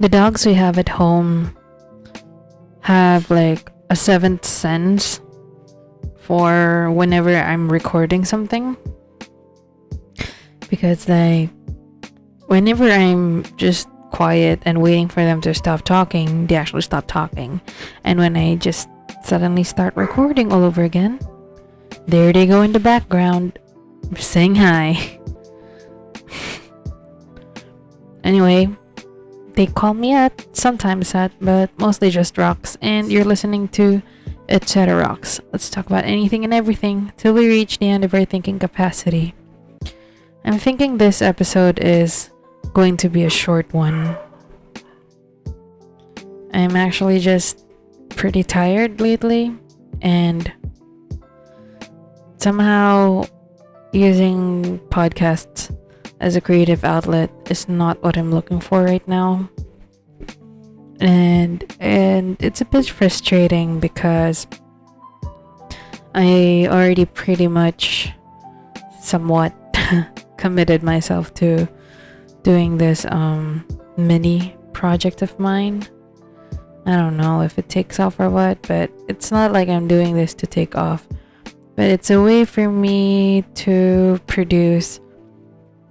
The dogs we have at home have like a seventh sense for whenever I'm recording something. Because like whenever I'm just quiet and waiting for them to stop talking, they actually stop talking. And when I just suddenly start recording all over again, there they go in the background saying hi. Anyway, they call me sometimes but mostly just rocks, and you're listening to Ceterox. Let's talk about anything and everything till we reach the end of our thinking capacity. I'm thinking this episode is going to be a short one. I'm actually just pretty tired lately, and somehow using podcasts as a creative outlet is not what I'm looking for right now. And it's a bit frustrating because I already pretty much somewhat committed myself to doing this mini project of mine. I don't know if it takes off or what, but it's not like I'm doing this to take off, but it's a way for me to produce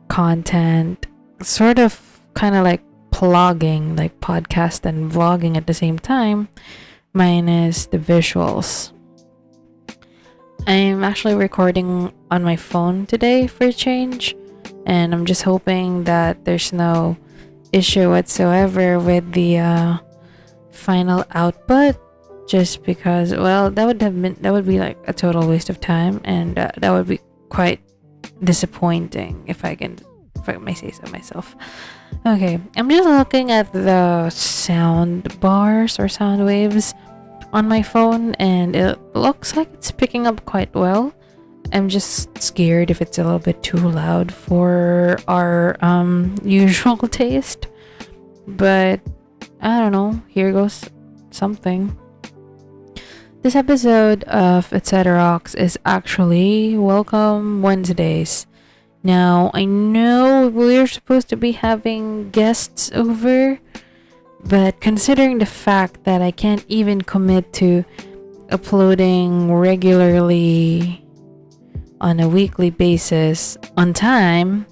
content, sort of kind of like vlogging, like podcast and vlogging at the same time, minus the visuals. I'm actually recording on my phone today for a change, and I'm just hoping that there's no issue whatsoever with the final output, just because, well, that would be like a total waste of time, and that would be quite disappointing if I may say so myself. Okay, I'm just looking at the sound bars or sound waves on my phone, and it looks like it's picking up quite well. I'm just scared if it's a little bit too loud for our usual taste, but I don't know, here goes something. This episode of Ceterox is actually Welcome Wednesdays. Now, I know we're supposed to be having guests over, but considering the fact that I can't even commit to uploading regularly on a weekly basis on time,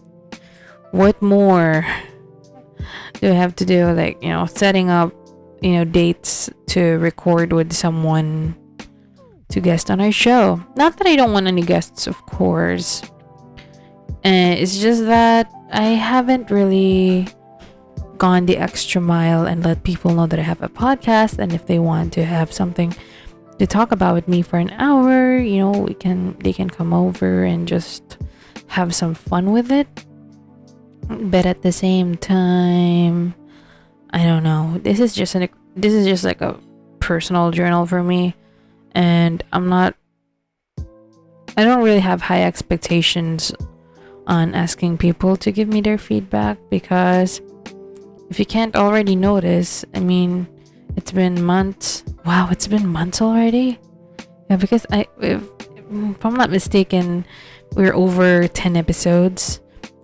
what more do I have to do? Like, setting up, dates to record with someone to guest on our show. Not that I don't want any guests, of course. It's just that I haven't really gone the extra mile and let people know that I have a podcast, and if they want to have something to talk about with me for an hour, they can come over and just have some fun with it. But at the same time, I don't know. This is just like a personal journal for me, and I don't really have high expectations on asking people to give me their feedback, because if you can't already notice, I mean, it's been months. Wow, it's been months already? Yeah, because if I'm not mistaken, we're over 10 episodes,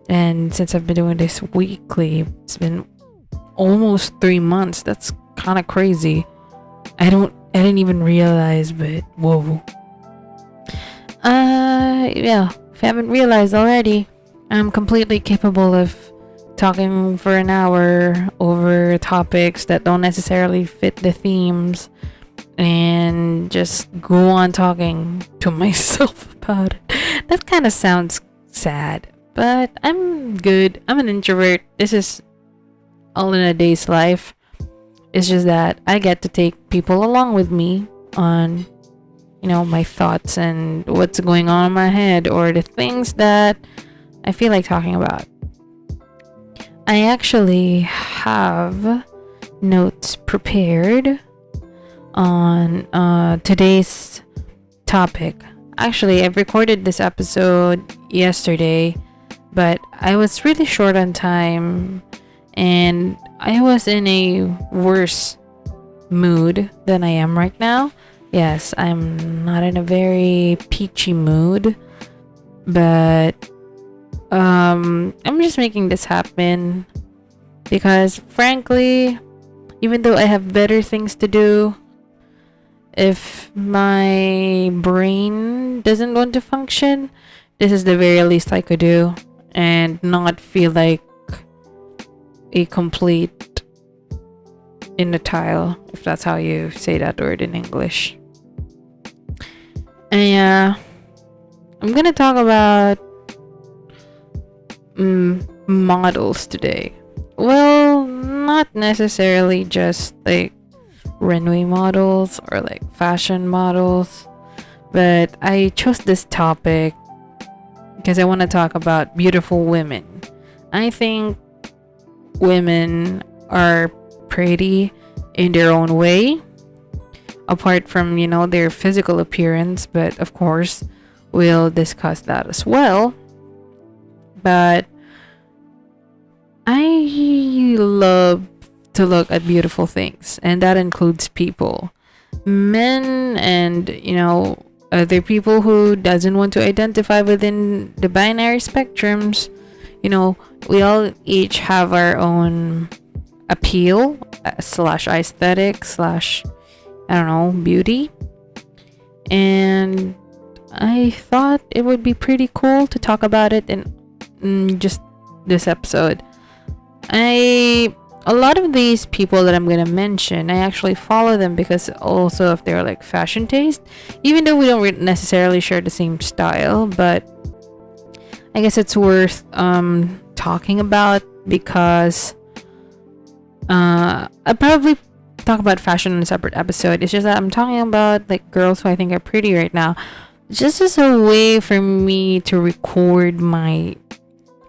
and since I've been doing this weekly, it's been almost 3 months. That's kind of crazy. I didn't even realize, but whoa. Yeah, if you haven't realized already, I'm completely capable of talking for an hour over topics that don't necessarily fit the themes, and just go on talking to myself about it. That kind of sounds sad, but I'm good. I'm an introvert. This is all in a day's life. It's just that I get to take people along with me on, my thoughts and what's going on in my head, or the things that I feel like talking about. I actually have notes prepared on today's topic. Actually, I've recorded this episode yesterday, but I was really short on time, and I was in a worse mood than I am right now. Yes, I'm not in a very peachy mood, but I'm just making this happen Because frankly, even though I have better things to do, if my brain doesn't want to function, this is the very least I could do and not feel like a complete inutile, if that's how you say that word in English. And yeah, I'm gonna talk about models today. Well, not necessarily just like runway models or like fashion models, but I chose this topic because I want to talk about beautiful women. I think women are pretty in their own way, apart from, you know, their physical appearance, but of course we'll discuss that as well. But I love to look at beautiful things, and that includes people, men, and, you know, other people who doesn't want to identify within the binary spectrums. You know, we all each have our own appeal slash aesthetic slash, I don't know, beauty. And I thought it would be pretty cool to talk about it in just this episode. A lot of these people that I'm gonna mention, I actually follow them because also of their like fashion taste, even though we don't necessarily share the same style. But I guess it's worth talking about because I'll probably talk about fashion in a separate episode. It's just that I'm talking about like girls who I think are pretty right now, just as a way for me to record my,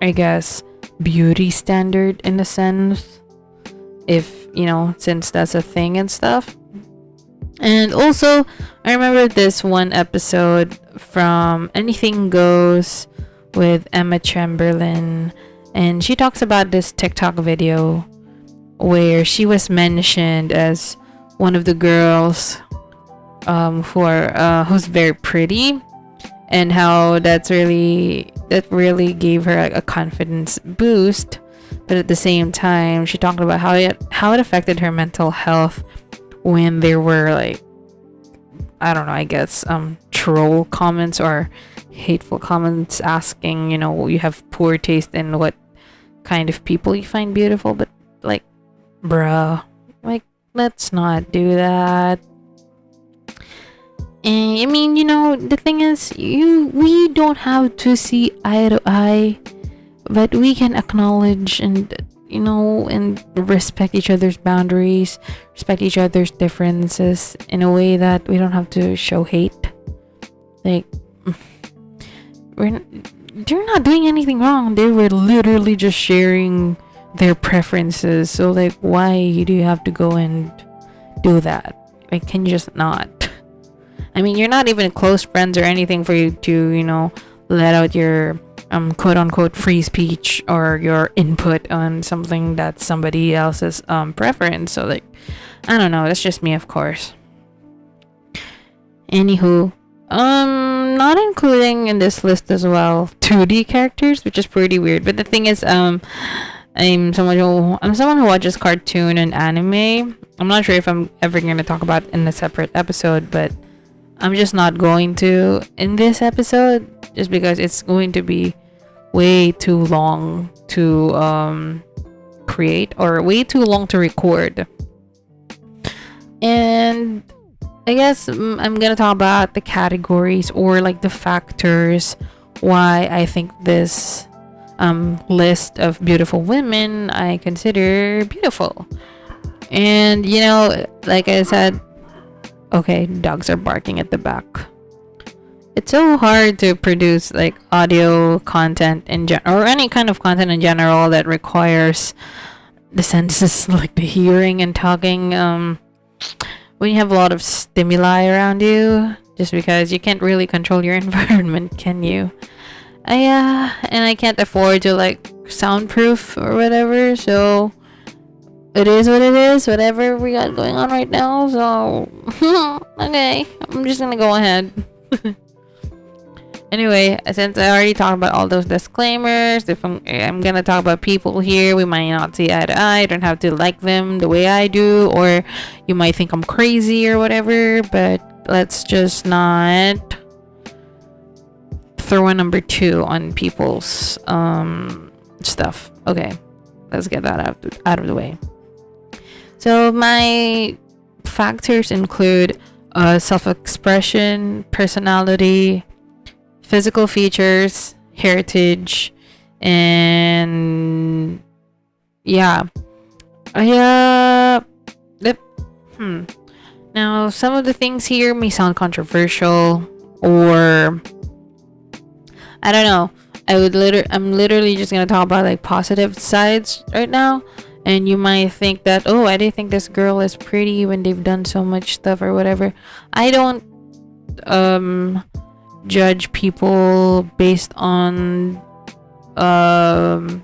I guess, beauty standard in a sense, if, you know, since that's a thing and stuff. And also, I remember this one episode from Anything Goes with Emma Chamberlain, and she talks about this TikTok video where she was mentioned as one of the girls who's very pretty, and how that really gave her a confidence boost. But at the same time, she talked about how it affected her mental health when there were like, I don't know, I guess troll comments or hateful comments asking, you know, you have poor taste in what kind of people you find beautiful. But like, bruh, like, let's not do that. And I mean, you know, the thing is, we don't have to see eye to eye, but we can acknowledge and, you know, and respect each other's boundaries, respect each other's differences in a way that we don't have to show hate. Like, they're not doing anything wrong. They were literally just sharing their preferences. So like, why do you have to go and do that? Like, can you just not? I mean, you're not even close friends or anything for you to, you know, let out your quote unquote free speech or your input on something that's somebody else's preference. So like, I don't know, that's just me, of course. Anywho, not including in this list as well 2D characters, which is pretty weird. But the thing is, I'm someone who watches cartoon and anime. I'm not sure if I'm ever going to talk about it in a separate episode, but I'm just not going to in this episode, just because it's going to be way too long to create, or way too long to record. And I guess I'm gonna talk about the categories, or like the factors why I think this list of beautiful women I consider beautiful. And, you know, like I said, okay, dogs are barking at the back. It's so hard to produce like audio content in general, or any kind of content in general that requires the senses, like the hearing and talking, when you have a lot of stimuli around you, just because you can't really control your environment, can you? And I can't afford to like soundproof or whatever, so it is what it is, whatever we got going on right now. So okay, I'm just gonna go ahead. Anyway, since I already talked about all those disclaimers, if I'm gonna talk about people here, we might not see eye to eye. I don't have to like them the way I do, or you might think I'm crazy or whatever, but let's just not throw a number 2 on people's stuff. Okay, let's get that out of the way. So my factors include self-expression, personality, physical features, heritage, and yeah. Now, some of the things here may sound controversial, or I don't know. I'm literally just gonna talk about like positive sides right now, and you might think that, oh, I didn't think this girl is pretty when they've done so much stuff or whatever. I don't judge people based on I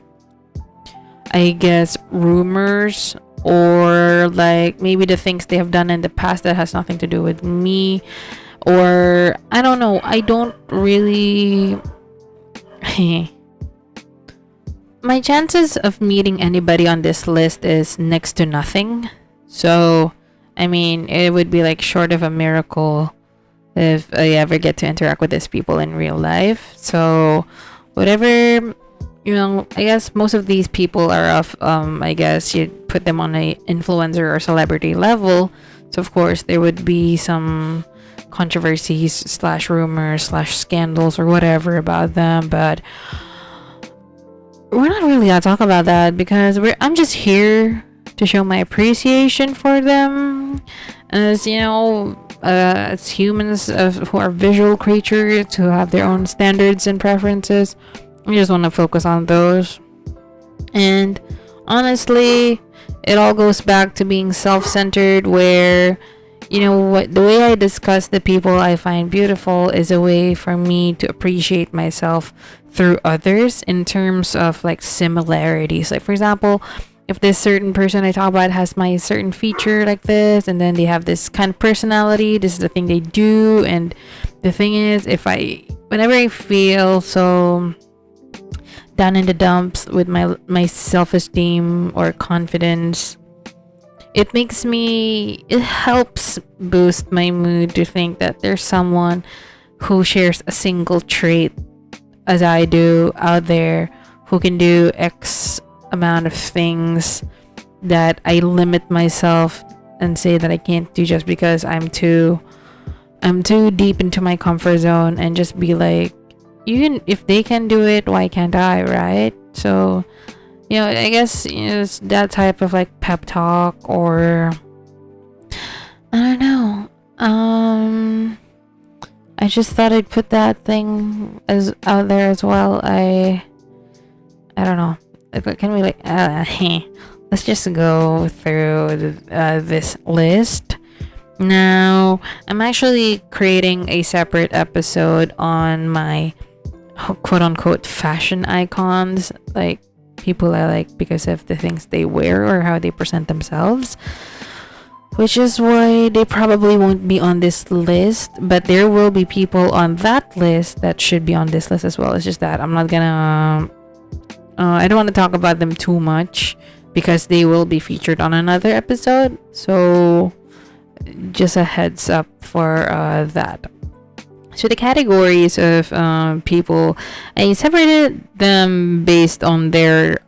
guess rumors, or like maybe the things they have done in the past that has nothing to do with me, or I don't know. I don't really my chances of meeting anybody on this list is next to nothing. So I mean, it would be like short of a miracle if I ever get to interact with these people in real life. So whatever, you know, I guess most of these people are of I guess you'd put them on a influencer or celebrity level, so of course there would be some controversies slash rumors slash scandals or whatever about them, but we're not really gonna talk about that because I'm just here to show my appreciation for them, as you know, as humans who are visual creatures who have their own standards and preferences. I just want to focus on those. And honestly, it all goes back to being self-centered, where, you know what, the way I discuss the people I find beautiful is a way for me to appreciate myself through others in terms of like similarities. Like for example, if this certain person I talk about has my certain feature like this, and then they have this kind of personality, this is the thing they do. And the thing is, whenever I feel so down in the dumps with my self-esteem or confidence, it helps boost my mood to think that there's someone who shares a single trait as I do out there, who can do X amount of things that I limit myself and say that I can't do just because I'm too deep into my comfort zone, and just be like, even if they can do it, why can't I, right? So, you know, I guess, you know, it's that type of like pep talk, or I don't know. I just thought I'd put that thing as out there as well. I don't know. Can we like let's just go through this list. Now, I'm actually creating a separate episode on my quote-unquote fashion icons, like people I like because of the things they wear or how they present themselves, which is why they probably won't be on this list, but there will be people on that list that should be on this list as well. It's just that I'm not gonna I don't want to talk about them too much because they will be featured on another episode, so just a heads up for that. So the categories of people, I separated them based on their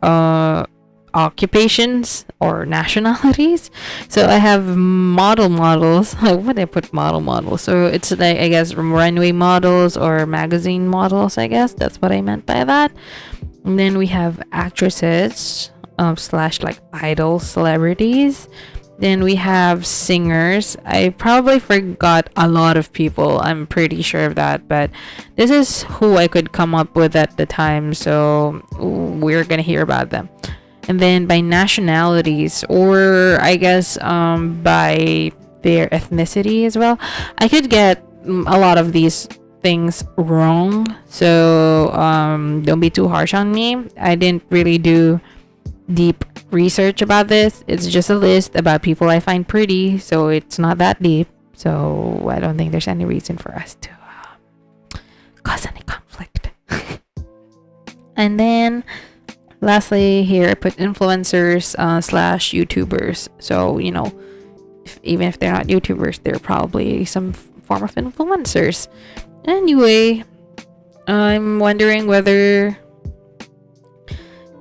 occupations or nationalities. So I have models. What did I put models? So it's like, I guess, runway models or magazine models, I guess. That's what I meant by that. And then we have actresses slash like idol celebrities. Then we have singers. I probably forgot a lot of people, I'm pretty sure of that, but this is who I could come up with at the time, so we're gonna hear about them. And then by nationalities, or I guess by their ethnicity as well. I could get a lot of these things wrong, so don't be too harsh on me. I didn't really do deep research about this. It's just a list about people I find pretty, so it's not that deep. So I don't think there's any reason for us to cause any conflict. And then lastly, here I put influencers slash YouTubers. So, you know, even if they're not YouTubers, they're probably some form of influencers. Anyway, I'm wondering whether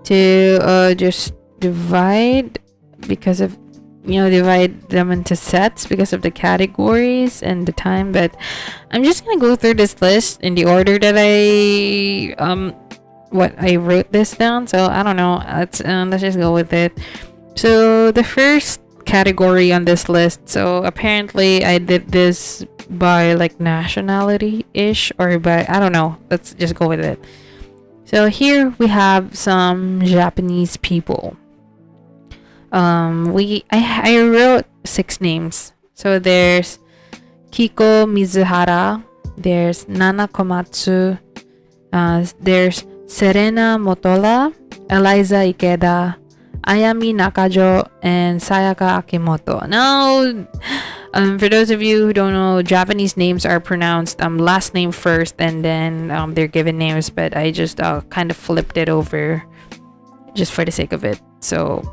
to just divide because of, you know, divide them into sets because of the categories and the time. But I'm just gonna go through this list in the order that I wrote this down. So I don't know, let's just go with it. So the first category on this list, so apparently I did this by like nationality ish, or by, I don't know, let's just go with it. So here we have some Japanese people. I wrote 6 names. So there's Kiko Mizuhara, there's Nana Komatsu, there's Serena Motola, Eliza Ikeda, Ayami Nakajo, and Sayaka Akimoto. Now, for those of you who don't know, Japanese names are pronounced last name first and then their given names, but I just kind of flipped it over just for the sake of it. So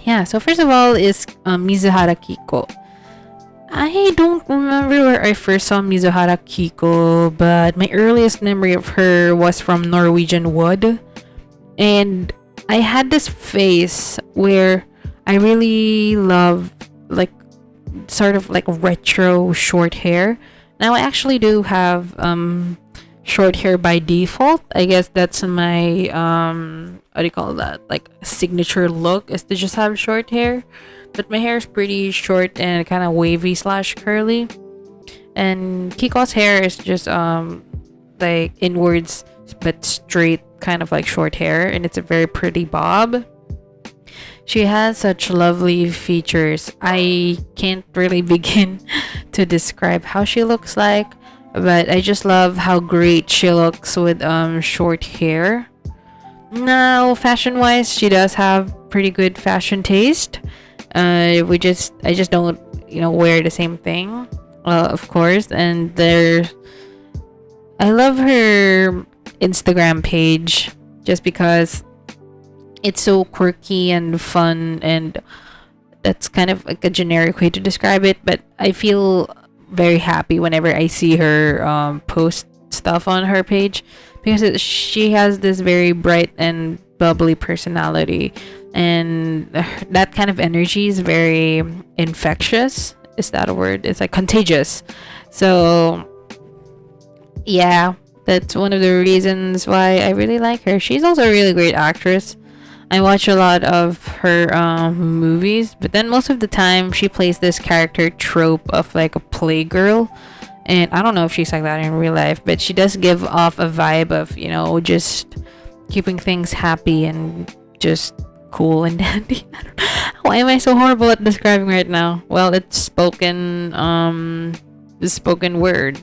yeah, so first of all is Mizuhara Kiko. I don't remember where I first saw Mizuhara Kiko, but my earliest memory of her was from Norwegian Wood. And I had this phase where I really love like sort of like retro short hair. Now I actually do have short hair by default. I guess that's my what do you call that, like signature look, is to just have short hair. But my hair is pretty short and kind of wavy slash curly, and Kiko's hair is just like inwards but straight, kind of like short hair, and it's a very pretty bob. She has such lovely features. I can't really begin to describe how she looks like, but I just love how great she looks with short hair. Now, fashion wise, she does have pretty good fashion taste. I just don't, you know, wear the same thing, of course. And I love her Instagram page just because it's so quirky and fun, and that's kind of like a generic way to describe it, but I feel very happy whenever I see her post stuff on her page, because she has this very bright and bubbly personality, and that kind of energy is very infectious. Is that a word? It's like contagious. So yeah, that's one of the reasons why I really like her. She's also a really great actress. I watch a lot of her movies, but then most of the time she plays this character trope of like a playgirl, and I don't know if she's like that in real life, but she does give off a vibe of, you know, just keeping things happy and just cool and dandy. Why am I so horrible at describing right now? Well, it's spoken word.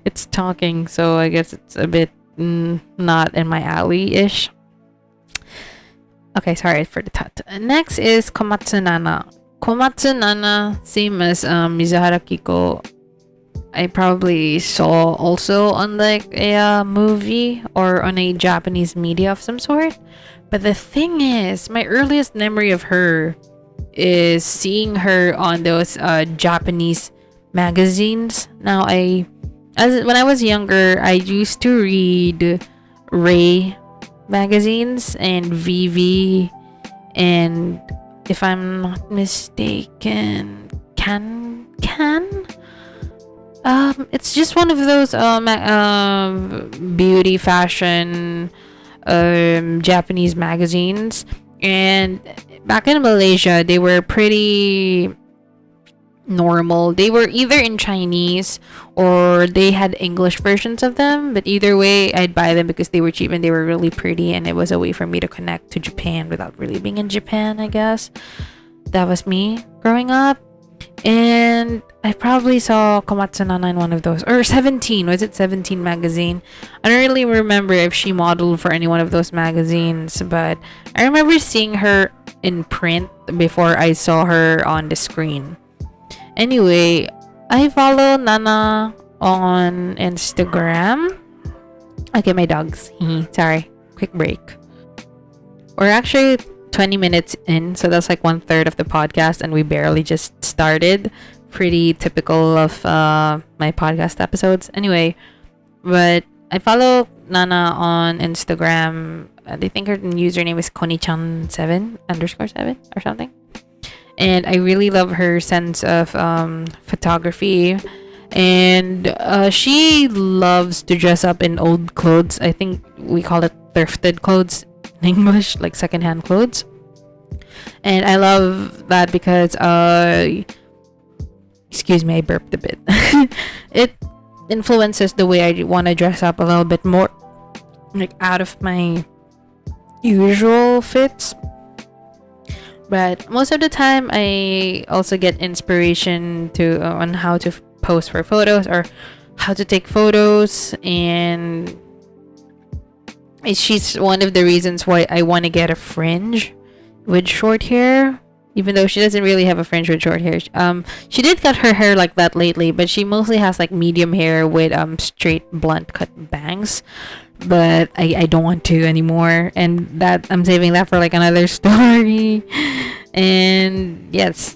It's talking, so I guess it's a bit not in my alley-ish. Okay, sorry for the tut. Next is Komatsu Nana. Komatsu Nana, same as Mizuhara Kiko, I probably saw also on like a movie or on a Japanese media of some sort. But the thing is, my earliest memory of her is seeing her on those Japanese magazines. Now, when I was younger, I used to read Ray magazines and VV, and if I'm not mistaken, Can. It's just one of those beauty fashion Japanese magazines, and back in Malaysia they were pretty normal. They were either in Chinese or they had English versions of them, but either way I'd buy them because they were cheap and they were really pretty, and it was a way for me to connect to Japan without really being in Japan. I guess that was me growing up. And I probably saw Komatsu Nana in one of those, or 17, was it 17 magazine? I don't really remember if she modeled for any one of those magazines, but I remember seeing her in print before I saw her on the screen. Anyway, I follow Nana on Instagram. Okay, my dogs. Sorry. Quick break. We're actually 20 minutes in, so that's like 1/3 of the podcast, and we barely just started. Pretty typical of my podcast episodes. Anyway, but I follow Nana on Instagram. I think her username is Konichan7_7 or something. And I really love her sense of photography. And she loves to dress up in old clothes. I think we call it thrifted clothes in English, like secondhand clothes. And I love that because excuse me, I burped a bit. It influences the way I want to dress up a little bit more, like out of my usual fits. But most of the time I also get inspiration to on how to pose for photos or how to take photos, and she's one of the reasons why I want to get a fringe with short hair, even though she doesn't really have a fringe with short hair. She did cut her hair like that lately, but she mostly has like medium hair with straight blunt cut bangs. But I don't want to anymore, and that I'm saving that for like another story. And yes,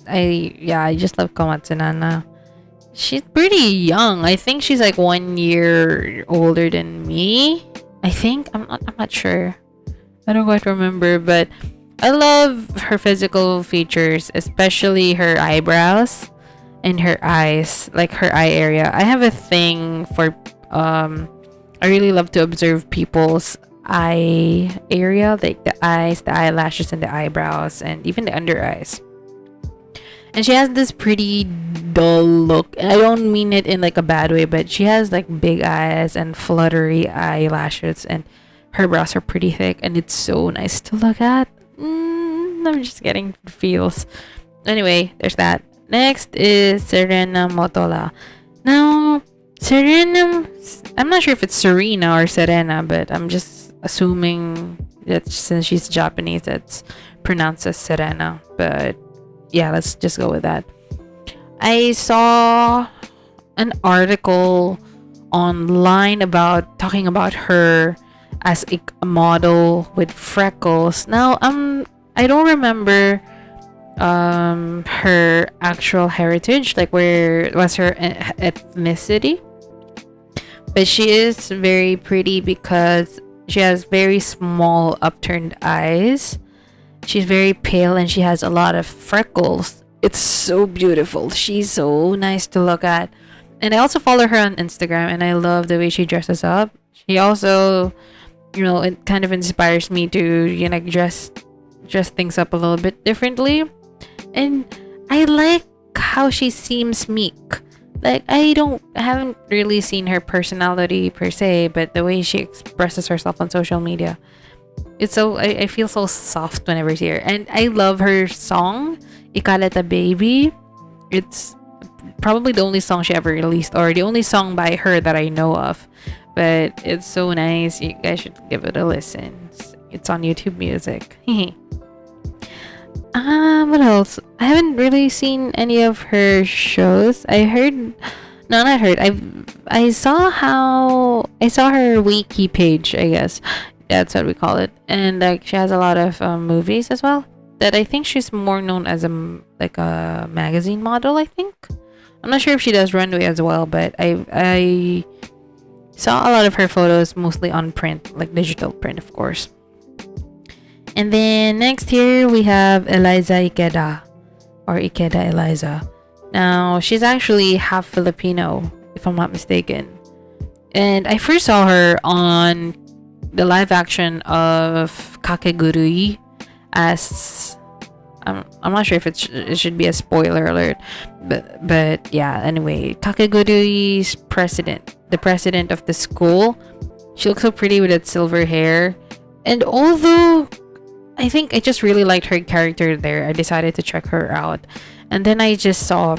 I just love Komatsu Nana. She's pretty young. I think she's like 1 year older than me. I think I'm not sure. I don't quite remember, but I love her physical features, especially her eyebrows and her eyes, like her eye area. I have a thing for I really love to observe people's eye area, like the eyes, the eyelashes, and the eyebrows, and even the under eyes. And she has this pretty dull look. I don't mean it in like a bad way, but she has like big eyes and fluttery eyelashes, and her brows are pretty thick, and it's so nice to look at. I'm just getting feels. Anyway, there's that. Next is Serena Motola. Now, Serena, I'm not sure if it's Serena or Serena, but I'm just assuming that since she's Japanese, it's pronounced as Serena. But yeah, let's just go with that. I saw an article online talking about her as a model with freckles. Now, I don't remember her actual heritage, like where was her ethnicity, but she is very pretty because she has very small upturned eyes. She's very pale and she has a lot of freckles. It's so beautiful. She's so nice to look at. And I also follow her on Instagram, and I love the way she dresses up. She also, it kind of inspires me to, dress things up a little bit differently. And I like how she seems meek. Like, I haven't really seen her personality per se, but the way she expresses herself on social media, it's so, I feel so soft whenever I see her. And I love her song, Ikaleta Baby. It's probably the only song she ever released, or the only song by her that I know of. But it's so nice. You guys should give it a listen. It's on YouTube Music. What else? I haven't really seen any of her shows. I saw her wiki page, I guess. That's what we call it. And like she has a lot of movies as well. That I think she's more known as a magazine model, I think. I'm not sure if she does runway as well, but I saw a lot of her photos mostly on print, like digital print, of course. And then next here we have Eliza Ikeda, or Ikeda Eliza. Now, she's actually half Filipino, if I'm not mistaken. And I first saw her on the live action of Kakegurui as... I'm not sure if it should be a spoiler alert, but yeah, anyway, Kakegurui's the president of the school. She looks so pretty with that silver hair. And although I think I just really liked her character there, I decided to check her out. And then I just saw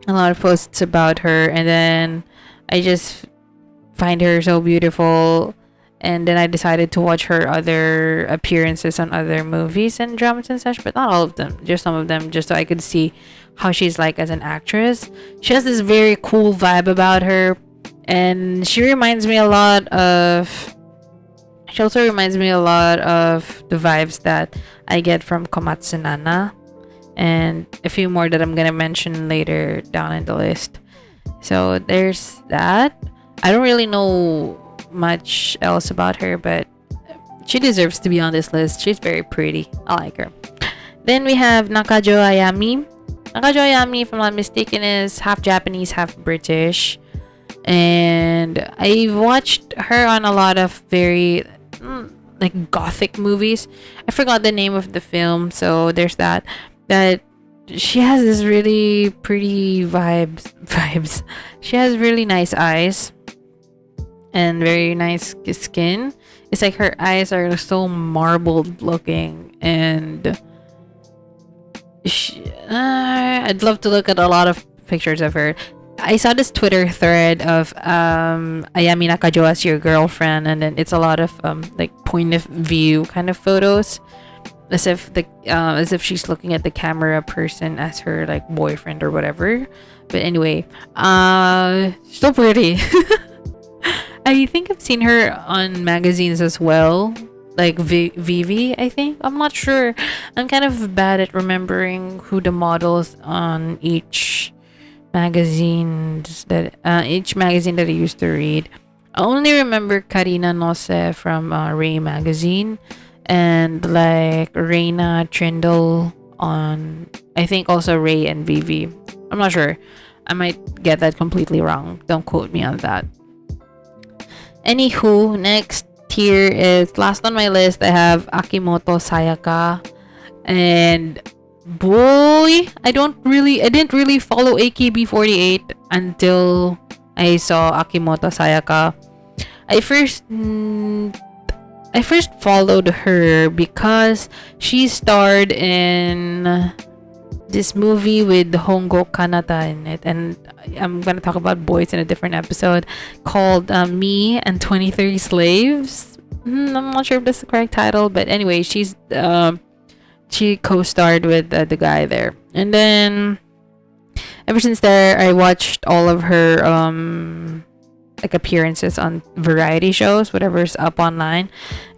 a lot of posts about her, and then I just find her so beautiful. And then I decided to watch her other appearances on other movies and dramas and such, but not all of them, just some of them, just so I could see how she's like as an actress. She has this very cool vibe about her, And she reminds me a lot of. She also reminds me a lot of the vibes that I get from Komatsu Nana, and a few more that I'm gonna mention later down in the list. So there's that. I don't really know much else about her, but she deserves to be on this list. She's very pretty. I like her. Then we have Nakajo Ayami. Nakajo Ayami, if I'm not mistaken, is half Japanese, half British. And I've watched her on a lot of very like gothic movies. I forgot the name of the film, so there's that. That she has this really pretty vibes. She has really nice eyes and very nice skin. It's like her eyes are so marbled looking, and I'd love to look at a lot of pictures of her. I saw this Twitter thread of Ayami Nakajo as your girlfriend, and then it's a lot of like point of view kind of photos, as if she's looking at the camera person as her like boyfriend or whatever. But anyway, so pretty. I think I've seen her on magazines as well, like Vivi. I think, I'm not sure. I'm kind of bad at remembering who the models on each magazine that I used to read. I only remember Karina Nose from Ray magazine, and like Reina Trindle on, I think, also Ray and Vivi. I'm not sure. I might get that completely wrong. Don't quote me on that. Anywho, next here is last on my list. I have Akimoto Sayaka, and boy, I didn't really follow AKB48 until I saw Akimoto Sayaka. I first followed her because she starred in this movie with Hongo Kanata in it, and I'm gonna talk about boys in a different episode, called Me and 23 Slaves. I'm not sure if that's the correct title, but anyway, she co-starred with the guy there. And then ever since there, I watched all of her like appearances on variety shows, whatever's up online.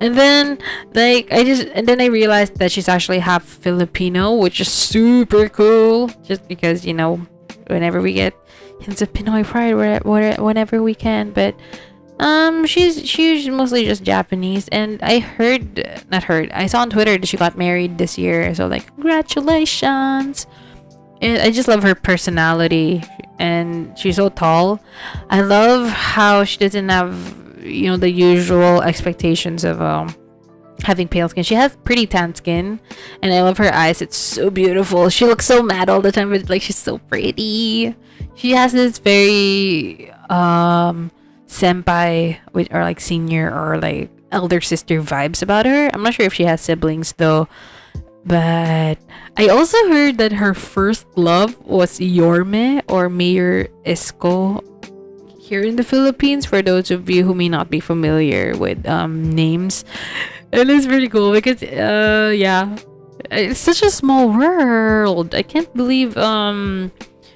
And then I realized that she's actually half Filipino, which is super cool, just because, you know, whenever we get hints of Pinoy pride whenever we can. But she's mostly just Japanese, and I saw on Twitter that she got married this year, so like, congratulations. And I just love her personality, and she's so tall. I love how she doesn't have, you know, the usual expectations of having pale skin. She has pretty tan skin, and I love her eyes. It's so beautiful. She looks so mad all the time, but like, she's so pretty. She has this very senpai, or like senior or like elder sister vibes about her. I'm not sure if she has siblings though. But I also heard that her first love was Yorme, or Mayor Esco, here in the Philippines, for those of you who may not be familiar with names. And it's pretty cool because yeah, it's such a small world. I can't believe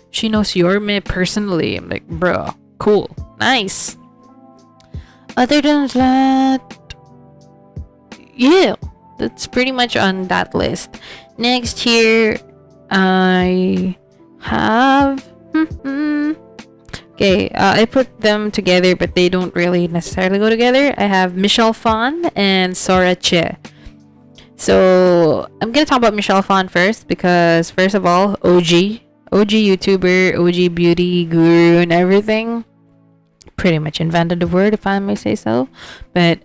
she knows Yorme personally. I'm like, bro, cool, nice. Other than that, yeah, that's pretty much on that list. Next here, I have okay, I put them together, but they don't really necessarily go together. I have Michelle Phan and Sora Che. So I'm gonna talk about Michelle Phan first, because first of all, OG YouTuber, OG beauty guru and everything. Pretty much invented the word, if I may say so. But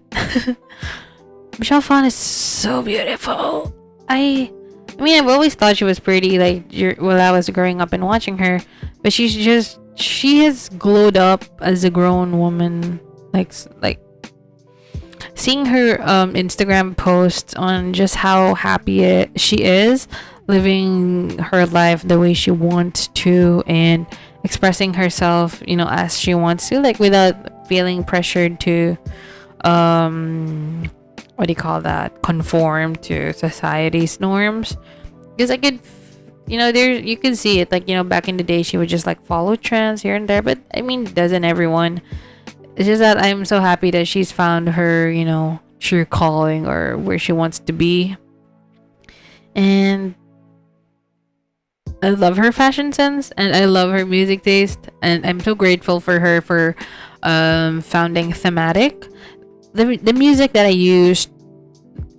Michelle Phan is so beautiful. I mean, I've always thought she was pretty, like, while I was growing up and watching her, but she has glowed up as a grown woman. Like seeing her Instagram posts on just how happy she is living her life the way she wants to, and expressing herself, you know, as she wants to, like, without feeling pressured to what do you call that, conform to society's norms. Because there you can see it. Like, back in the day, she would just like follow trends here and there. But I mean, doesn't everyone? It's just that I'm so happy that she's found her, true calling or where she wants to be. And I love her fashion sense and I love her music taste. And I'm so grateful for her for founding Thematic. The music that I used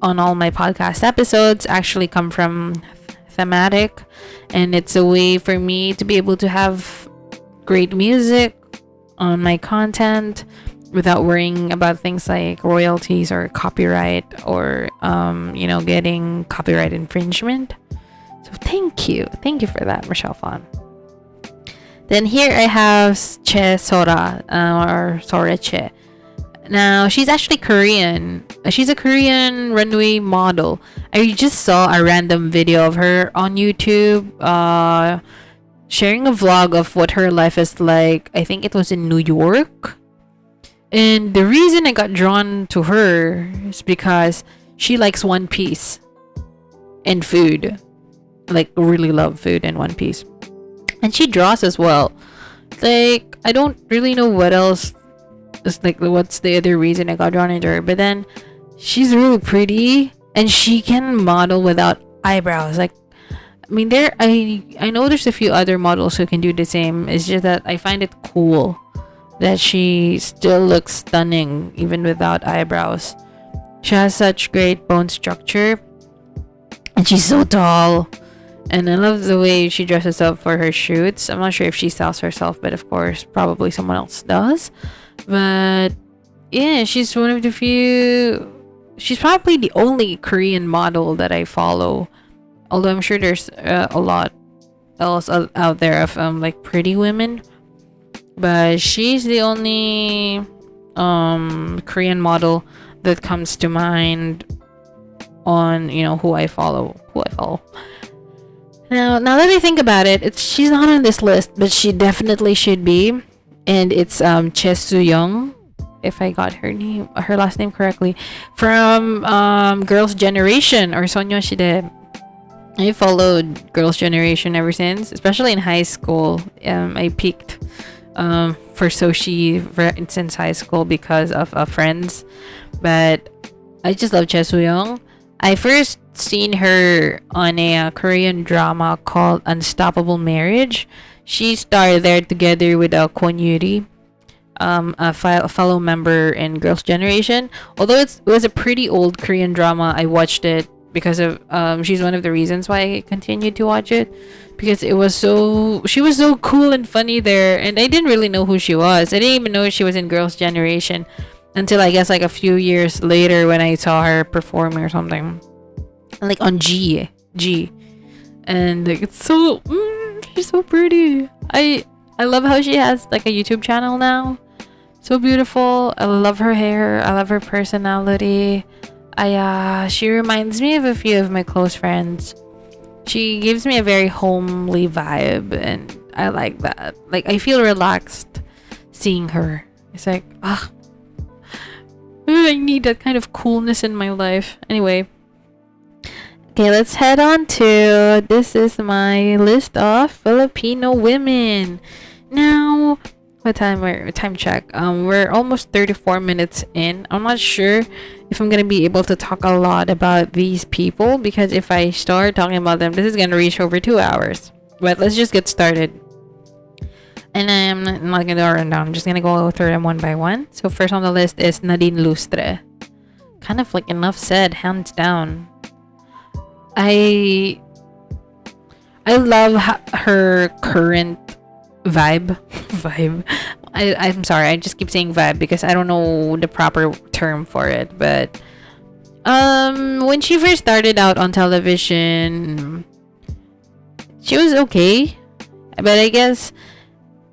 on all my podcast episodes actually come from Thematic, and it's a way for me to be able to have great music on my content without worrying about things like royalties or copyright or getting copyright infringement. So thank you for that, Michelle Fawn. Then here I have Che Sora, or Sora Che. Now, she's actually Korean. She's a Korean runway model. I just saw a random video of her on YouTube sharing a vlog of what her life is like. I think it was in New York. And the reason I got drawn to her is because she likes One Piece and food. Like, really love food and One Piece. And she draws as well. Like, I don't really know what else. It's like, what's the other reason I got drawn into her? But then she's really pretty and she can model without eyebrows. Like, I mean, I know there's a few other models who can do the same. It's just that I find it cool that she still looks stunning even without eyebrows. She has such great bone structure and she's so tall. And I love the way she dresses up for her shoots. I'm not sure if she styles herself, but of course, probably someone else does. But yeah, she's one of the few. She's probably the only Korean model that I follow. Although I'm sure there's a lot else out there of like pretty women. But she's the only Korean model that comes to mind on who I follow. Now that I think about it, she's not on this list, but she definitely should be. And it's Che Soo-young, if I got her last name correctly, from Girls' Generation or Sonyo Shide. I followed Girls' Generation ever since, especially in high school. I peaked for Soshi since high school because of Friends. But I just love Che Soo-young. I first seen her on a Korean drama called Unstoppable Marriage. She starred there together with Kwon Yuri, a fellow member in Girls' Generation. Although it was a pretty old Korean drama, I watched it because of she's one of the reasons why I continued to watch it, because she was so cool and funny there, and I didn't really know who she was. I didn't even know she was in Girls' Generation until I guess like a few years later when I saw her performing or something, like on G, and like it's so. She's so pretty. I love how she has like a YouTube channel now. So beautiful. I love her hair. I love her personality. She reminds me of a few of my close friends. She gives me a very homely vibe, and I like that. Like, I feel relaxed seeing her. It's like, I need that kind of coolness in my life. Anyway. Okay, let's head on to, this is my list of Filipino women. Now, time check. We're almost 34 minutes in. I'm not sure if I'm gonna be able to talk a lot about these people, because if I start talking about them, this is gonna reach over 2 hours. But let's just get started. And I'm not gonna run down. I'm just gonna go through them one by one. So first on the list is Nadine Lustre. Kind of like enough said, hands down. I love her current vibe. I'm sorry, I just keep saying vibe because I don't know the proper term for it. But when she first started out on television, she was okay. But I guess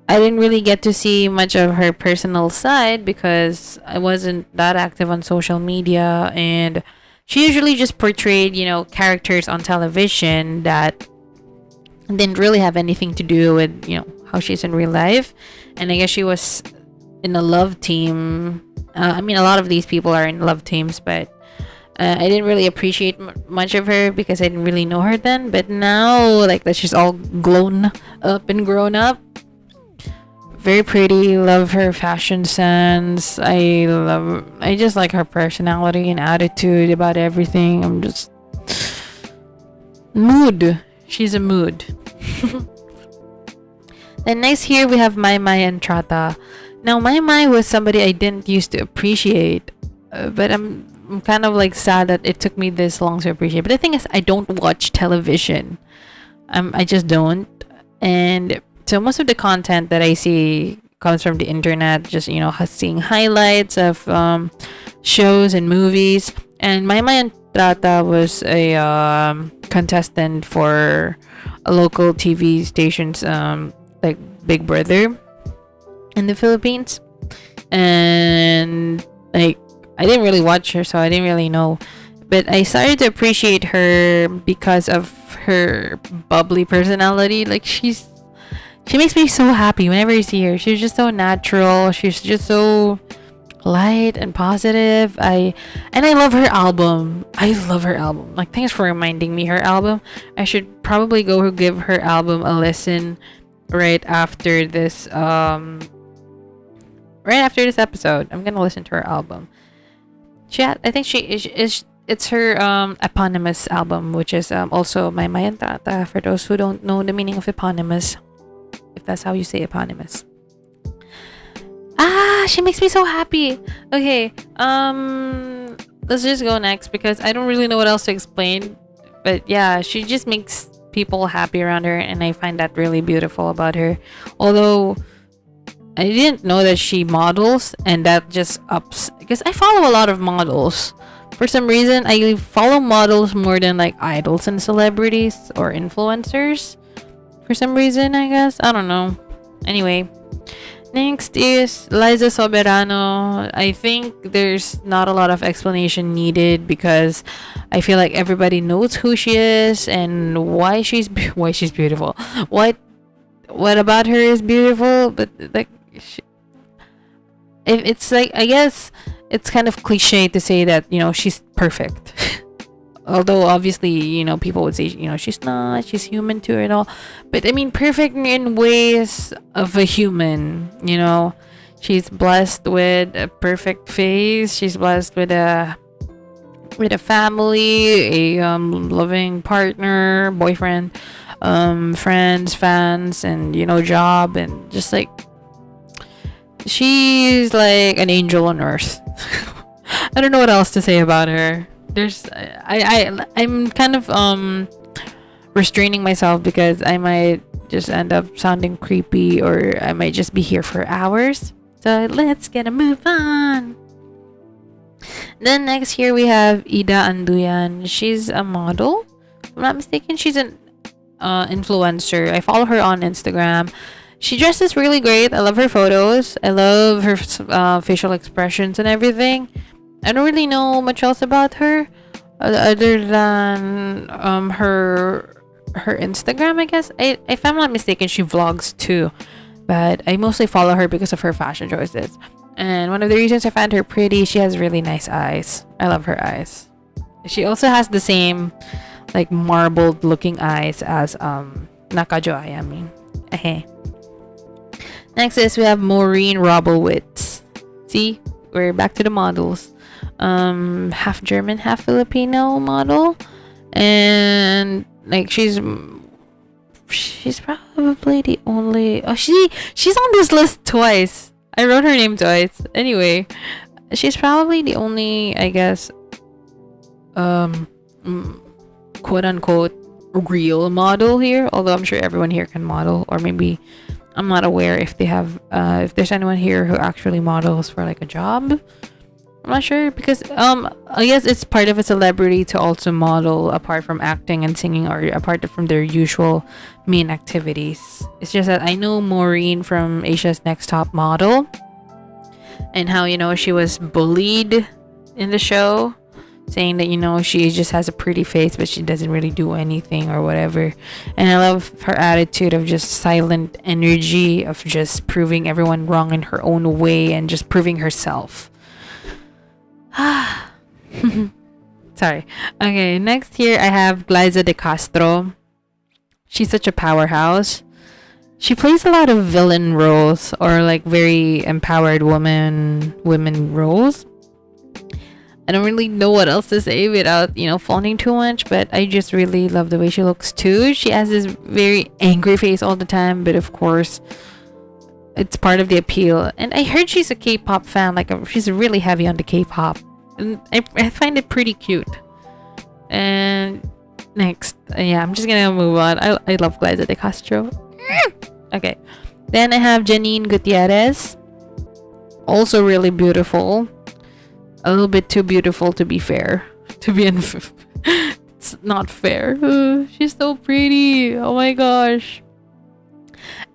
I didn't really get to see much of her personal side because I wasn't that active on social media, and she usually just portrayed, characters on television that didn't really have anything to do with, how she's in real life. And I guess she was in a love team. A lot of these people are in love teams, but I didn't really appreciate much of her because I didn't really know her then, but now, like, that she's all grown up and grown up, very pretty. Love her fashion sense. I just like her personality and attitude about everything. I'm just mood. She's a mood. Then next here we have Mai Mai and Trata. Now Mai Mai was somebody I didn't used to appreciate, but I'm kind of like sad that it took me this long to appreciate. But the thing is, I don't watch television. I just don't. And so most of the content that I see comes from the internet, just, you know, seeing highlights of shows and movies. And Mai Mai and Trata was a contestant for a local TV station's like Big Brother in the Philippines. And like, I didn't really watch her, so I didn't really know. But I started to appreciate her because of her bubbly personality. Like, she makes me so happy whenever I see her. She's just so natural. She's just so light and positive. I love her album. I love her album. Like, thanks for reminding me her album. I should probably go give her album a listen right after this episode. I'm gonna listen to her album. I think she is. It's her eponymous album, which is also Mai Mai and Trata. For those who don't know the meaning of eponymous, if that's how you say eponymous. She makes me so happy. Okay, let's just go next because I don't really know what else to explain. But yeah, she just makes people happy around her, and I find that really beautiful about her. Although I didn't know that she models, and that just ups, because I follow a lot of models. For some reason, I follow models more than like idols and celebrities or influencers. For some reason, I guess. I don't know. Anyway, next is Liza Soberano. I think there's not a lot of explanation needed because I feel like everybody knows who she is and why she's beautiful. What about her is beautiful, but like, it's like, I guess it's kind of cliche to say that, you know, she's perfect. Although obviously, you know, people would say, you know, she's not, she's human too and all. But I mean, perfect in ways of a human, you know. She's blessed with a perfect face. She's blessed with a family, a loving partner, boyfriend, friends, fans, and, you know, job, and just like, she's like an angel on earth. I don't know what else to say about her. I'm kind of restraining myself because I might just end up sounding creepy, or I might just be here for hours. So let's get a move on. Then next here we have Ida Anduyan. She's a model. If I'm not mistaken, she's an influencer. I follow her on Instagram. She dresses really great. I love her photos. I love her facial expressions and everything. I don't really know much else about her other than her Instagram, I guess. If I'm not mistaken, she vlogs too, but I mostly follow her because of her fashion choices. And one of the reasons I find her pretty, she has really nice eyes. I love her eyes. She also has the same like marbled looking eyes as Nakajo Ayami. Okay. Next is we have Maureen Robowitz. See, we're back to the models. Half German, half Filipino model, and like she's probably the only. Oh, she's on this list twice. I wrote her name twice. Anyway, she's probably the only, I guess, quote unquote real model here. Although I'm sure everyone here can model, or maybe I'm not aware if they have if there's anyone here who actually models for like a job. I'm not sure because I guess it's part of a celebrity to also model apart from acting and singing, or apart from their usual main activities. It's just that I know Maureen from Asia's Next Top Model, and how, you know, she was bullied in the show, saying that, you know, she just has a pretty face but she doesn't really do anything or whatever. And I love her attitude of just silent energy, of just proving everyone wrong in her own way and just proving herself. Sorry. Okay, next here I have Glyza de Castro. She's such a powerhouse. She plays a lot of villain roles or like very empowered women roles. I don't really know what else to say without, fawning too much, but I just really love the way she looks too. She has this very angry face all the time, but of course, it's part of the appeal. And I heard she's a K-pop fan, like she's really heavy on the K-pop. And I find it pretty cute. And next, yeah, I'm just gonna move on. I love Glyza de Castro. Okay. Then I have Janine Gutierrez. Also really beautiful. A little bit too beautiful to be fair. It's not fair. She's so pretty. Oh my gosh.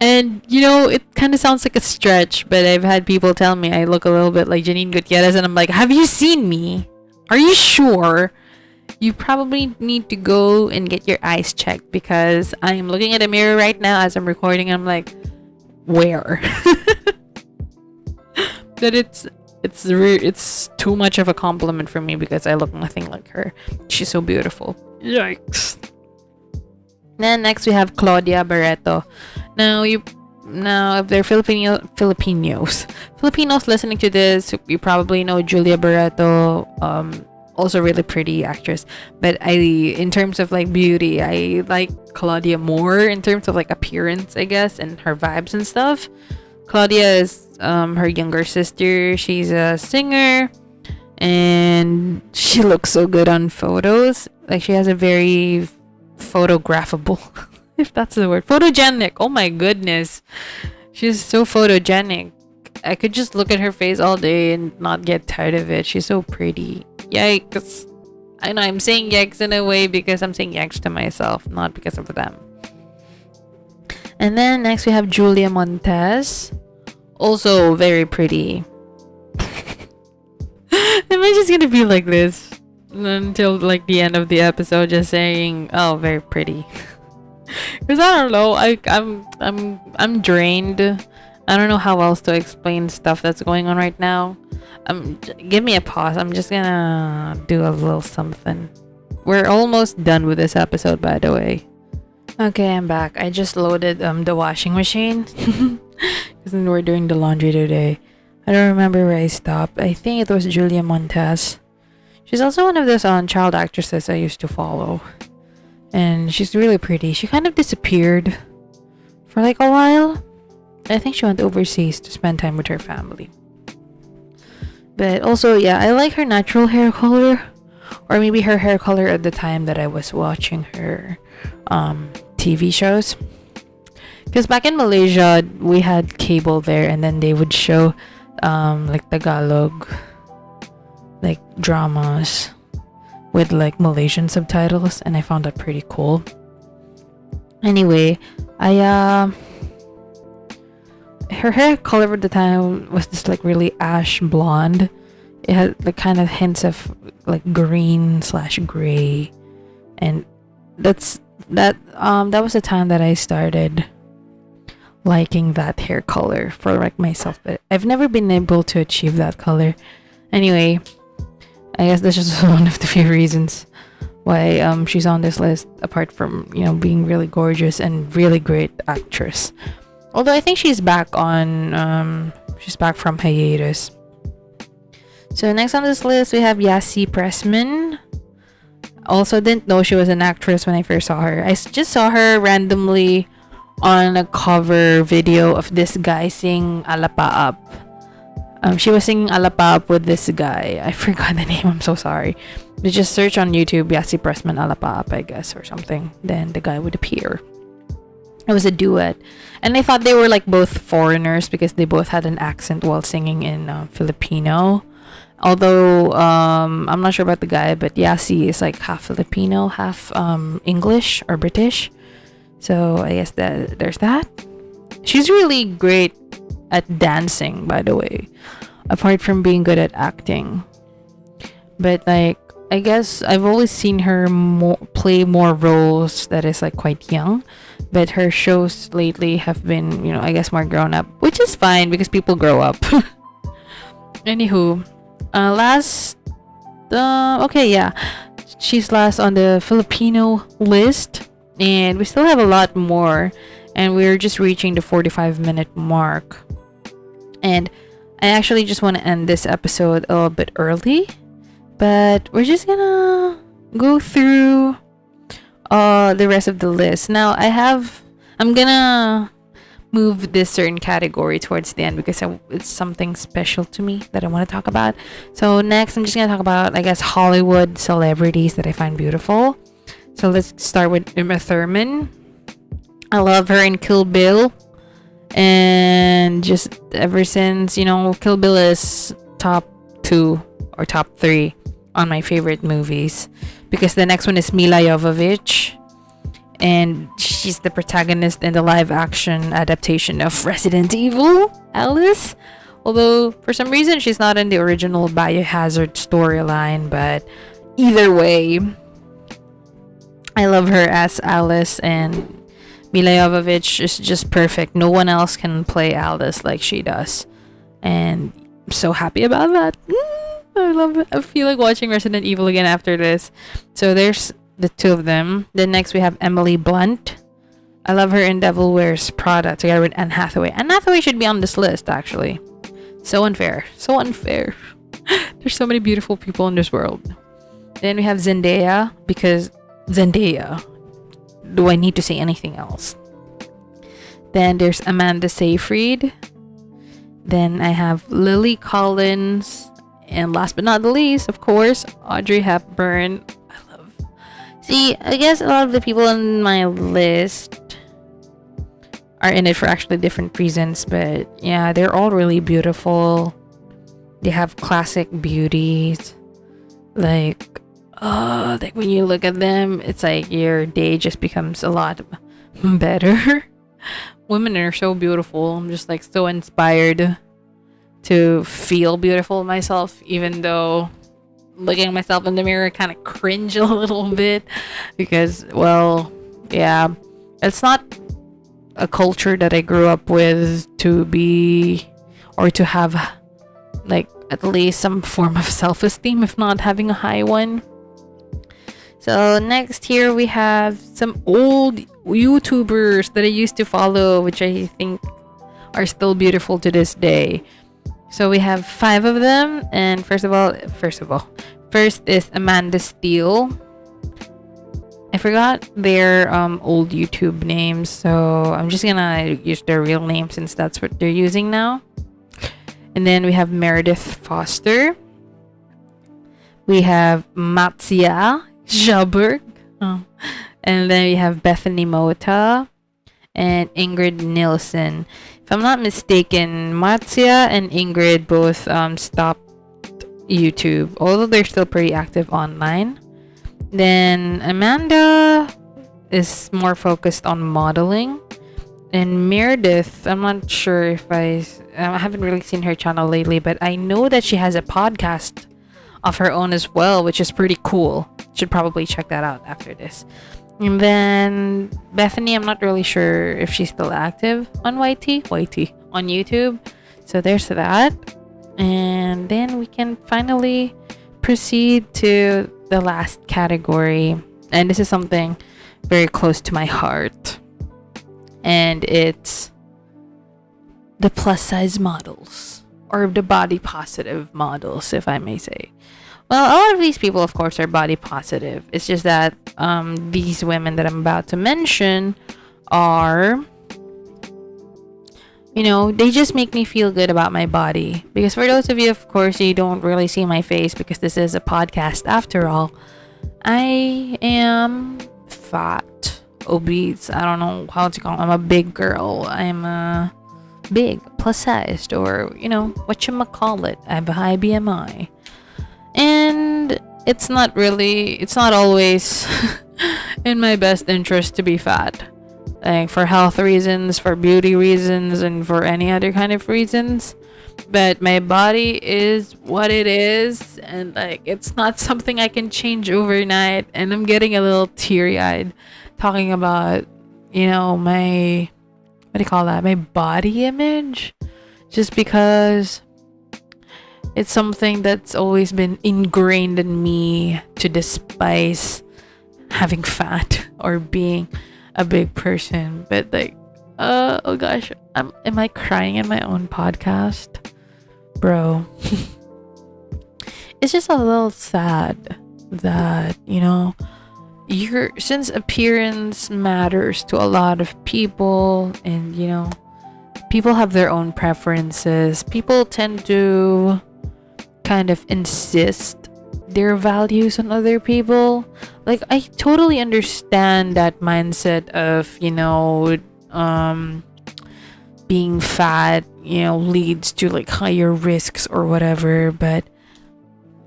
And it kind of sounds like a stretch, but I've had people tell me I look a little bit like Janine Gutierrez, and I'm like, have you seen me? Are you sure? You probably need to go and get your eyes checked, because I'm looking at a mirror right now as I'm recording, and I'm like, where? That it's too much of a compliment for me, because I look nothing like her. She's so beautiful. Yikes. Then next we have Claudia Barreto. Now if they're Filipinos listening to this, you probably know Julia Barreto. Also really pretty actress. But in terms of like beauty, I like Claudia more in terms of like appearance, I guess, and her vibes and stuff. Claudia is her younger sister. She's a singer, and she looks so good on photos. Like, she has a very photographable, if that's the word, photogenic. Oh my goodness, she's so photogenic. I could just look at her face all day and not get tired of it. She's so pretty. Yikes. I know I'm saying yikes in a way because I'm saying yikes to myself, not because of them. And then next we have Julia Montez. Also very pretty. Am I just gonna be like this until like the end of the episode, just saying, oh, very pretty? Because I don't know, I'm drained. I don't know how else to explain stuff that's going on right now. Give me a pause. I'm just gonna do a little something. We're almost done with this episode, by the way. Okay, I'm back. I just loaded the washing machine because we're doing the laundry today. I don't remember where I stopped. I think it was Julia Montez. She's also one of those child actresses I used to follow, and she's really pretty. She kind of disappeared for like a while. I think she went overseas to spend time with her family. But also, yeah, I like her natural hair color, or maybe her hair color at the time that I was watching her TV shows. Because back in Malaysia, we had cable there, and then they would show like Tagalog like dramas with like Malaysian subtitles, and I found that pretty cool. Anyway, her hair color at the time was just like really ash blonde. It had like kind of hints of like green/gray, and that was the time that I started liking that hair color for like myself, but I've never been able to achieve that color. Anyway, I guess this is one of the few reasons why she's on this list, apart from being really gorgeous and really great actress. Although I think she's back from hiatus. So next on this list we have Yassi Pressman. Also didn't know she was an actress when I first saw her. I just saw her randomly on a cover video of this guy sing Alapa Up. She was singing Alapa Up with this guy. I forgot the name, I'm so sorry. But just search on YouTube Yassi Pressman Alapa Up, I guess, or something. Then the guy would appear. It was a duet. And I thought they were like both foreigners because they both had an accent while singing in Filipino. Although I'm not sure about the guy, but Yassi is like half Filipino, half English or British. So I guess that there's that. She's really great at dancing, by the way, apart from being good at acting. But like, I guess I've always seen her play more roles that is like quite young, but her shows lately have been, I guess more grown up, which is fine because people grow up. Anywho, she's last on the Filipino list, and we still have a lot more, and we're just reaching the 45-minute mark. And I actually just want to end this episode a little bit early, but we're just gonna go through the rest of the list. Now I'm gonna move this certain category towards the end because it's something special to me that I want to talk about. So next, I'm just gonna talk about, I guess, Hollywood celebrities that I find beautiful. So let's start with Uma Thurman. I love her in Kill Bill, and just ever since, Kill Bill is top 2 or top 3 on my favorite movies, because the next one is Mila Jovovich, and she's the protagonist in the live action adaptation of Resident Evil, Alice. Although for some reason she's not in the original Biohazard storyline, but either way, I love her as Alice, and Mila Jovovich is just perfect. No one else can play Alice like she does, and I'm so happy about that. I love it. I feel like watching Resident Evil again after this. So there's the two of them. Then next we have Emily Blunt. I love her in Devil Wears Prada together with Anne Hathaway. Anne Hathaway should be on this list, actually. So unfair. So unfair. There's so many beautiful people in this world. Then we have Zendaya, because Zendaya. Do I need to say anything else? Then there's Amanda Seyfried. Then I have Lily Collins. And last but not the least, of course, Audrey Hepburn. See, I guess a lot of the people on my list are in it for actually different reasons, but yeah, they're all really beautiful. They have classic beauties. Like when you look at them, it's like your day just becomes a lot better. Women are so beautiful. I'm just like so inspired to feel beautiful myself, even though looking at myself in the mirror kind of cringe a little bit, because, well, yeah, it's not a culture that I grew up with to be, or to have, like, at least some form of self-esteem, if not having a high one. So next here we have some old YouTubers that I used to follow, which I think are still beautiful to this day. So we have 5 of them, and first is Amanda Steele. I forgot their old YouTube names, so I'm just gonna use their real name since that's what they're using now. And then we have Meredith Foster. We have Matsia Schaberg. And then we have Bethany Mota and Ingrid Nilsson. If I'm not mistaken, Matsia and Ingrid both stopped YouTube, although they're still pretty active online. Then Amanda is more focused on modeling, and Meredith, I'm not sure if I haven't really seen her channel lately, but I know that she has a podcast of her own as well, which is pretty cool. Should probably check that out after this. And then Bethany, I'm not really sure if she's still active on on YouTube. So there's that. And then we can finally proceed to the last category. And this is something very close to my heart. And it's the plus size models, or the body positive models, if I may say. Well, a lot of these people, of course, are body positive. It's just that these women that I'm about to mention are, they just make me feel good about my body. Because for those of you, of course, you don't really see my face because this is a podcast after all. I am fat, obese. I don't know how to call it. I'm a big girl. I'm big, plus sized, or, whatchamacallit. I have a high BMI. And it's not always in my best interest to be fat. Like, for health reasons, for beauty reasons, and for any other kind of reasons. But my body is what it is, and like, it's not something I can change overnight. And I'm getting a little teary-eyed talking about, my, what do you call that? My body image. Just because It's something that's always been ingrained in me to despise having fat or being a big person. But like, oh gosh, am I crying in my own podcast? Bro. It's just a little sad that, since appearance matters to a lot of people, and people have their own preferences, people tend to kind of insist their values on other people. Like, I totally understand that mindset of being fat leads to like higher risks or whatever, but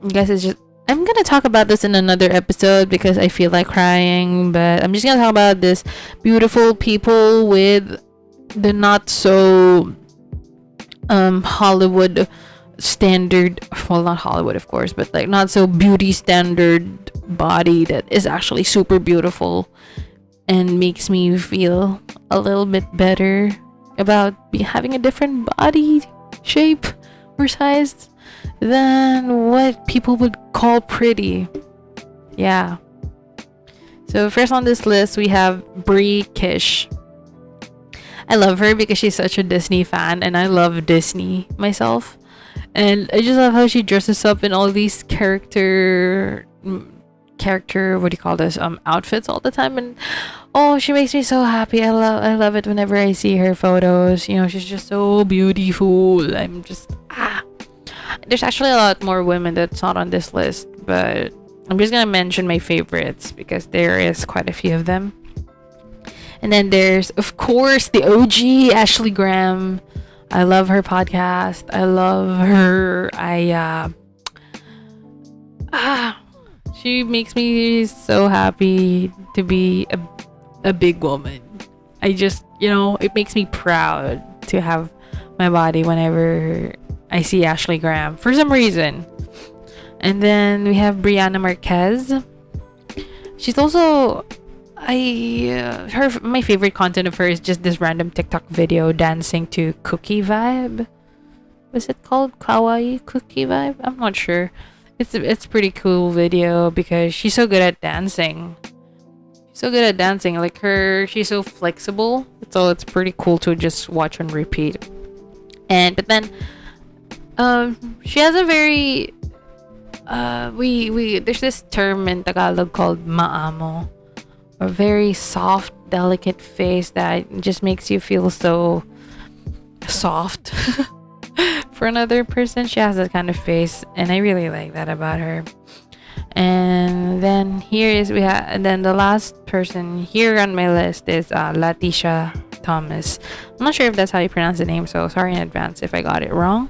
I guess it's just, I'm gonna talk about this in another episode because I feel like crying, but I'm just gonna talk about this beautiful people with the not so Hollywood standard, well, not Hollywood of course, but like not so beauty standard body that is actually super beautiful and makes me feel a little bit better about having a different body shape or size than what people would call pretty. Yeah. So first on this list we have Brie Kish. I love her because she's such a Disney fan, and I love Disney myself. And I just love how she dresses up in all these character what do you call this, outfits all the time, and she makes me so happy. I love it whenever I see her photos. She's just so beautiful. I'm just there's actually a lot more women that's not on this list, but I'm just gonna mention my favorites because there is quite a few of them. And then there's, of course, the OG Ashley Graham. I love her podcast. I love her. She makes me so happy to be a big woman. I just, it makes me proud to have my body whenever I see Ashley Graham for some reason. And then we have Brianna Marquez. She's also my favorite content of her is just this random TikTok video dancing to Cookie Vibe. Was it called Kawaii Cookie Vibe? I'm not sure. It's pretty cool video because she's so good at dancing. Like she's so flexible. So it's pretty cool to just watch and repeat. But then she has a very there's this term in Tagalog called maamo. A very soft, delicate face that just makes you feel so soft for another person. She has that kind of face, and I really like that about her. And then the last person here on my list is Latisha Thomas. I'm not sure if that's how you pronounce the name, so sorry in advance if I got it wrong.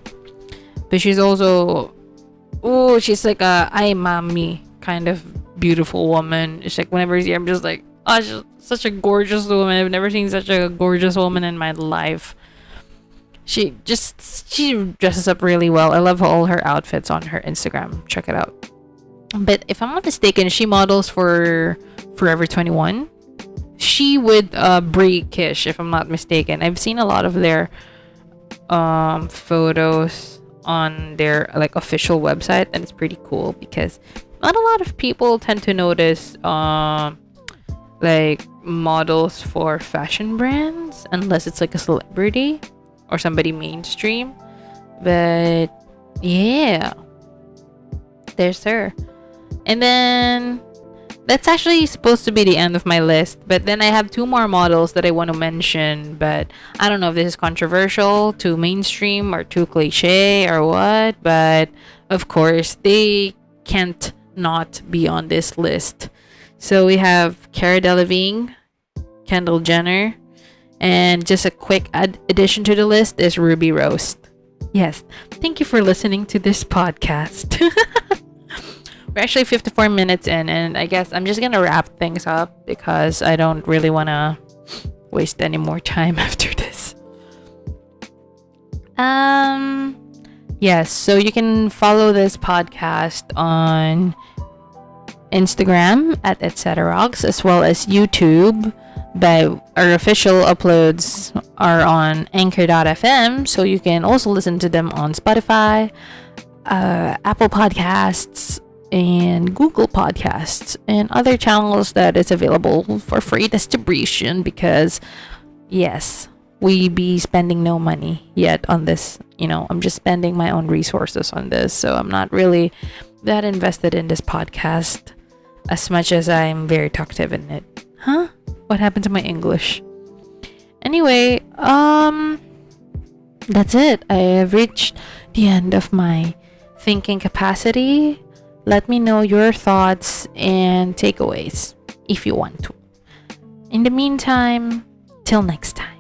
But she's also, she's like a ay mami kind of beautiful woman. It's like whenever I see her, I'm just like, she's such a gorgeous woman. I've never seen such a gorgeous woman in my life. She dresses up really well. I love all her outfits on her Instagram. Check it out. But if I'm not mistaken, she models for Forever 21. She with Brie Kish, if I'm not mistaken. I've seen a lot of their photos on their like official website, and it's pretty cool because not a lot of people tend to notice like models for fashion brands unless it's like a celebrity or somebody mainstream. But yeah, there's her. And then that's actually supposed to be the end of my list, but then I have two more models that I want to mention, but I don't know if this is controversial, too mainstream, or too cliche, or what, but of course they can't not be on this list. So we have Cara Delevingne, Kendall Jenner, and just a quick addition to the list is Ruby Rose. Yes, thank you for listening to this podcast. We're actually 54 minutes in, and I guess I'm just gonna wrap things up because I don't really want to waste any more time after this. Yes, so you can follow this podcast on Instagram at Ceterox, as well as YouTube. But our official uploads are on Anchor.fm, so you can also listen to them on Spotify, Apple Podcasts and Google Podcasts and other channels that is available for free distribution, because yes, we be spending no money yet on this. I'm just spending my own resources on this, so I'm not really that invested in this podcast as much as I'm very talkative in it. What happened to my English? Anyway, that's it. I have reached the end of my thinking capacity. Let me know your thoughts and takeaways if you want to. In the meantime, till next time.